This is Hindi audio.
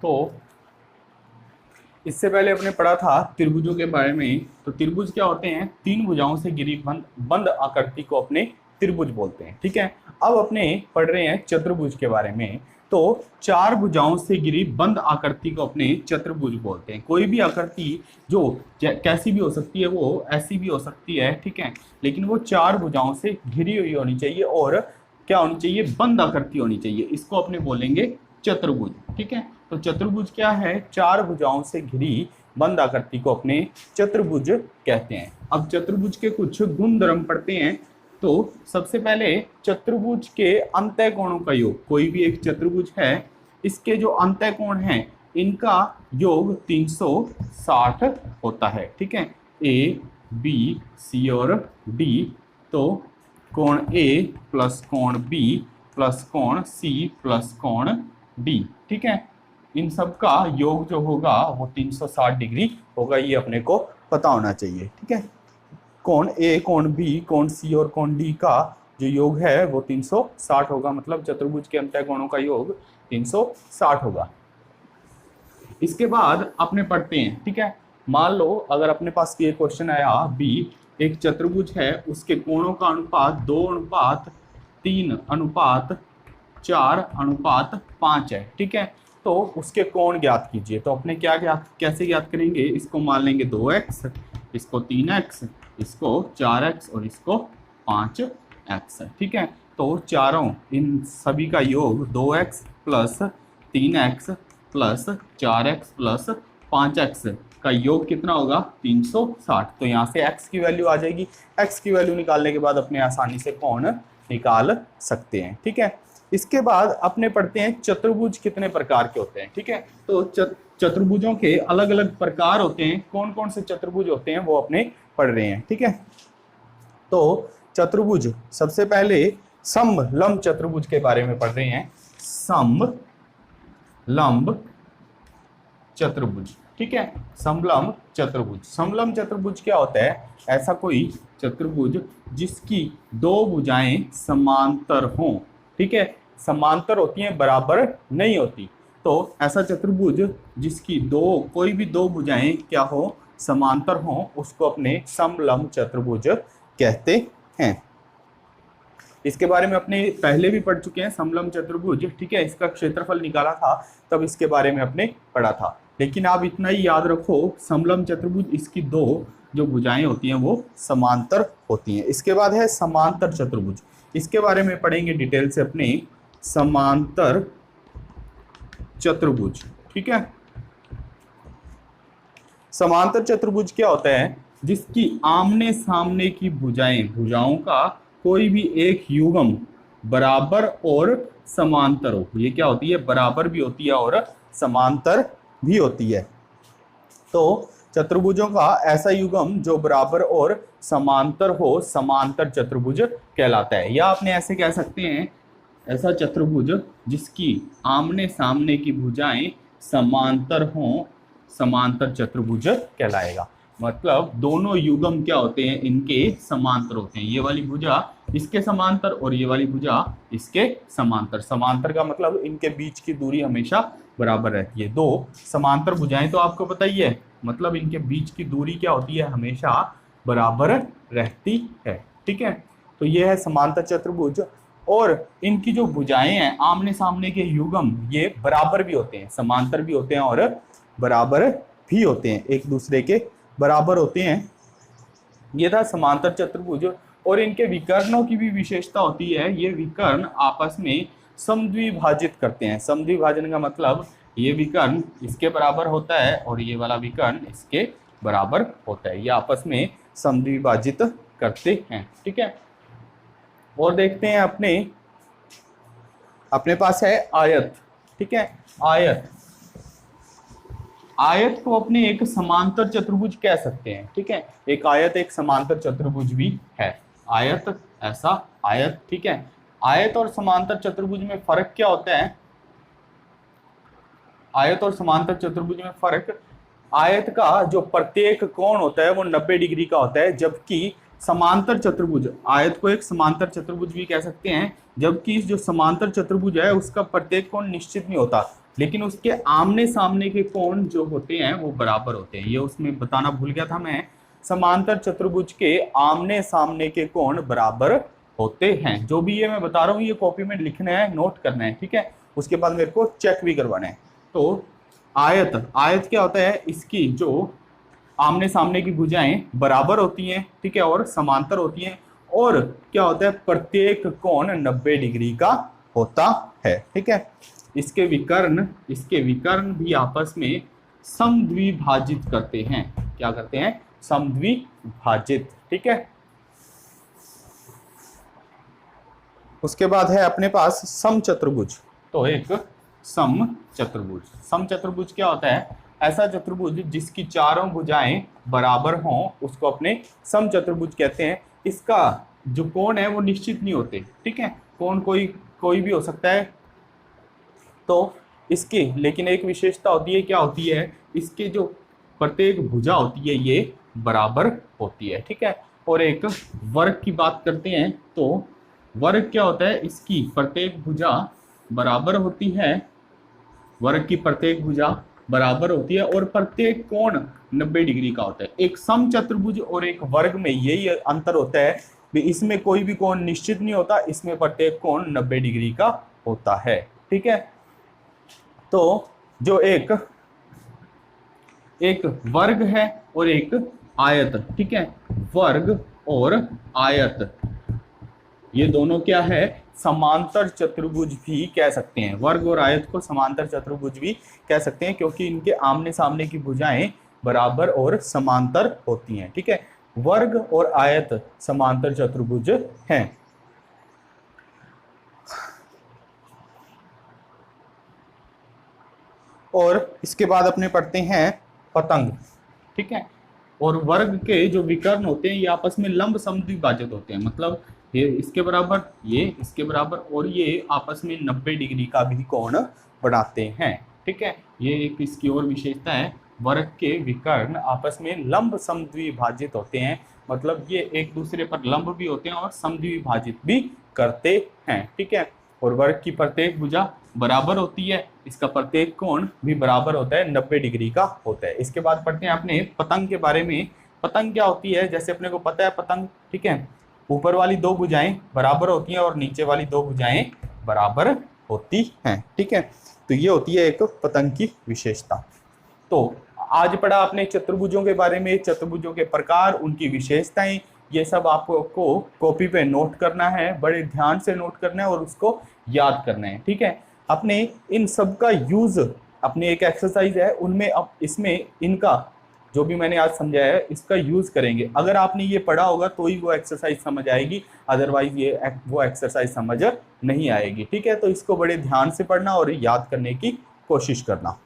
तो इससे पहले अपने पढ़ा था त्रिभुजों के बारे में। तो त्रिभुज क्या होते हैं? तीन भुजाओं से घिरी बंद आकृति को अपने त्रिभुज बोलते हैं। ठीक है, अब अपने पढ़ रहे हैं चतुर्भुज के बारे में। तो चार भुजाओं से घिरी बंद आकृति को अपने चतुर्भुज बोलते हैं। कोई भी आकृति जो कैसी भी हो सकती है, वो ऐसी भी हो सकती है, ठीक है, लेकिन वो चार भुजाओं से घिरी हुई होनी चाहिए और क्या होनी चाहिए? बंद आकृति होनी चाहिए। इसको अपने बोलेंगे चतुर्भुज। ठीक है, तो चतुर्भुज क्या है? चार भुजाओं से घिरी बंद आकृति को अपने चतुर्भुज कहते हैं। अब चतुर्भुज के कुछ गुण धर्म पढ़ते हैं। तो सबसे पहले चतुर्भुज के अंतः कोणों का योग। कोई भी एक चतुर्भुज है, इसके जो अंतः कोण हैं, इनका योग 360 होता है। ठीक है, ए, बी, सी और डी। तो कोण ए प्लस कोण बी प्लस कोण सी प्लस कोण डी, ठीक है, इन सब का योग जो होगा वो 360 डिग्री होगा। ये अपने को पता होना चाहिए। ठीक है, कोण ए, कोण बी, कोण सी और कोण डी का जो योग है वो 360 होगा। मतलब चतुर्भुज के अंतः कोणों का योग 360 होगा। इसके बाद अपने पढ़ते हैं। ठीक है, मान लो अगर अपने पास ये क्वेश्चन आया बी, एक चतुर्भुज है, उसके कोणों का अनुपात 2:3:4:5 है। ठीक है, तो उसके कोण ज्ञात कीजिए। तो अपने कैसे ज्ञात करेंगे? इसको मान लेंगे 2x, इसको 3x, इसको 4x और इसको 5x। ठीक है, तो चारों इन सभी का योग 2x plus 3x plus 4x plus 5x का योग कितना होगा? 360। तो यहाँ से x की वैल्यू आ जाएगी। x की वैल्यू निकालने के बाद अपने आसानी से कोण निकाल सकते हैं। ठीक है, इसके बाद अपने पढ़ते हैं चतुर्भुज कितने प्रकार के होते हैं। ठीक है, तो चतुर्भुजों के अलग अलग प्रकार होते हैं। कौन कौन से चतुर्भुज होते हैं वो अपने पढ़ रहे हैं। ठीक है, तो चतुर्भुज सबसे पहले समलंब लंब चतुर्भुज के बारे में पढ़ रहे हैं। समलंब चतुर्भुज। ठीक है, समलंब चतुर्भुज। समलंब चतुर्भुज क्या होता है? ऐसा कोई चतुर्भुज जिसकी दो भुजाएं समांतर हों। ठीक है, समांतर होती हैं, बराबर नहीं होती। तो ऐसा चतुर्भुज जिसकी कोई भी दो भुजाएं क्या हो? समांतर हों, उसको अपने समलंब चतुर्भुज कहते हैं। इसके बारे में अपने पहले भी पढ़ चुके हैं समलंब चतुर्भुज। ठीक है, इसका क्षेत्रफल निकाला था, तब इसके बारे में अपने पढ़ा था। लेकिन आप इतना ही याद रखो, समलंब चतुर्भुज इसकी दो जो भुजाएं होती हैं वो समांतर होती हैं। इसके बाद है समांतर चतुर्भुज। इसके बारे में पढ़ेंगे डिटेल से अपने। समांतर चतुर्भुज। ठीक है, समांतर चतुर्भुज क्या होता है? जिसकी आमने सामने की भुजाओं का कोई भी एक युग्म बराबर और समांतर हो। ये क्या होती है? बराबर भी होती है और समांतर भी होती है। तो चतुर्भुजों का ऐसा युग्म जो बराबर और समांतर हो, समांतर चतुर्भुज कहलाता है। या आपने ऐसे कह सकते हैं, ऐसा चतुर्भुज जिसकी आमने सामने की भुजाएं समांतर हों, समांतर चतुर्भुज कहलाएगा। मतलब दोनों युग्म क्या होते हैं? इनके समांतर होते हैं। ये वाली भुजा इसके समांतर और ये वाली भुजा इसके समांतर। समांतर का मतलब इनके बीच की दूरी हमेशा बराबर रहती है। दो समांतर भुजाएं तो आपको पता ही है, मतलब इनके बीच की दूरी क्या होती है? हमेशा बराबर रहती है। ठीक है, तो ये है समांतर चतुर्भुज। और इनकी जो भुजाएं हैं, आमने सामने के युग्म, ये बराबर भी होते हैं, समांतर भी होते हैं और बराबर भी होते हैं, एक दूसरे के बराबर होते हैं। ये था समांतर चतुर्भुज। और इनके विकर्णों की भी विशेषता होती है। ये विकर्ण आपस में समद्विभाजित करते हैं। समद्विभाजन का मतलब ये विकर्ण इसके बराबर होता है और ये वाला विकर्ण इसके बराबर होता है। ये आपस में समद्विभाजित करते हैं। ठीक है, और देखते हैं अपने पास है आयत। ठीक है, आयत को अपने एक समांतर चतुर्भुज कह सकते हैं। ठीक है, एक आयत एक समांतर चतुर्भुज भी है। आयत, ऐसा आयत। ठीक है, आयत और समांतर चतुर्भुज में फर्क क्या होता है? आयत और समांतर चतुर्भुज में फर्क, आयत का जो प्रत्येक कोण होता है वो 90 डिग्री का होता है, जबकि समांतर चतुर्भुज, आयत को एक समांतर चतुर्भुज भी कह सकते हैं, जबकि जो समांतर चतुर्भुज है उसका प्रत्येक कोण निश्चित नहीं होता। लेकिन उसके आमने सामने के कोण जो होते हैं वो बराबर होते हैं। ये उसमें बताना भूल गया था मैं, समांतर चतुर्भुज के आमने सामने के कोण बराबर होते हैं। जो भी ये मैं बता रहा हूँ ये कॉपी में लिखना है, नोट करना है, ठीक है। उसके बाद मेरे को चेक भी करवाना है। तो आयत, आयत क्या होता है, इसकी जो आमने सामने की भुजाएं बराबर होती हैं, ठीक है, और समांतर होती हैं, और क्या होता है, प्रत्येक कोण 90 डिग्री का होता है, ठीक है। इसके विकर्ण भी आपस में समद्विभाजित करते हैं। क्या करते हैं, समद्विभाजित, ठीक है। उसके बाद है अपने पास समचतुर्भुज। तो एक समचतुर्भुज, समचतुर्भुज क्या होता है, ऐसा चतुर्भुज जिसकी चारों भुजाएं बराबर हों उसको अपने समचतुर्भुज कहते हैं। इसका जो कोण है वो निश्चित नहीं होते, ठीक है, कोण कोई भी हो सकता है। तो इसकी लेकिन एक विशेषता होती है, क्या होती है, इसके जो प्रत्येक भुजा होती है ये बराबर होती है, ठीक है। और एक वर्ग की बात करते हैं, तो वर्ग क्या होता है, इसकी प्रत्येक भुजा बराबर होती है, वर्ग की प्रत्येक भुजा बराबर होती है और प्रत्येक कोण 90 डिग्री का होता है। एक समचतुर्भुज और एक वर्ग में यही अंतर होता है कि इसमें कोई भी कोण निश्चित नहीं होता, इसमें प्रत्येक कोण 90 डिग्री का होता है, ठीक है। तो जो एक वर्ग है और एक आयत, ठीक है, वर्ग और आयत ये दोनों क्या है, समांतर चतुर्भुज भी कह सकते हैं। वर्ग और आयत को समांतर चतुर्भुज भी कह सकते हैं क्योंकि इनके आमने सामने की भुजाएं बराबर और समांतर होती हैं, ठीक है। वर्ग और आयत समांतर चतुर्भुज हैं। और इसके बाद अपने पढ़ते हैं पतंग, ठीक है। और वर्ग के जो विकर्ण होते हैं ये आपस में लंब समद्विभाजित होते हैं, मतलब ये इसके बराबर, ये इसके बराबर, और ये आपस में 90 डिग्री का भी कोण बनाते हैं, ठीक है। ये एक इसकी और विशेषता है, वर्ग के विकर्ण आपस में लंब समद्विभाजित होते हैं, मतलब ये एक दूसरे पर लंब भी होते हैं और समद्विभाजित भी करते हैं, ठीक है। और वर्ग की प्रत्येक भुजा बराबर होती है, इसका प्रत्येक कोण भी बराबर होता है, 90 डिग्री का होता है। इसके बाद पढ़ते हैं अपने पतंग के बारे में। पतंग क्या होती है, जैसे अपने को पता है पतंग, ठीक है, ऊपर वाली दो भुजाएं बराबर होती हैं और नीचे वाली दो भुजाएं बराबर होती हैं, ठीक है। तो ये होती है एक पतंग की विशेषता। तो आज पढ़ा आपने चतुर्भुजों के बारे में, चतुर्भुजों के प्रकार, उनकी विशेषताएं, ये सब आपको कॉपी पे नोट करना है, बड़े ध्यान से नोट करना है और उसको याद करना है, ठीक है। अपने इन सब का यूज, अपने एक एक्सरसाइज है उनमें, अब इसमें इनका जो भी मैंने आज समझाया है इसका यूज करेंगे। अगर आपने ये पढ़ा होगा तो ही वो एक्सरसाइज समझ आएगी, अदरवाइज ये वो एक्सरसाइज समझ नहीं आएगी, ठीक है। तो इसको बड़े ध्यान से पढ़ना और याद करने की कोशिश करना।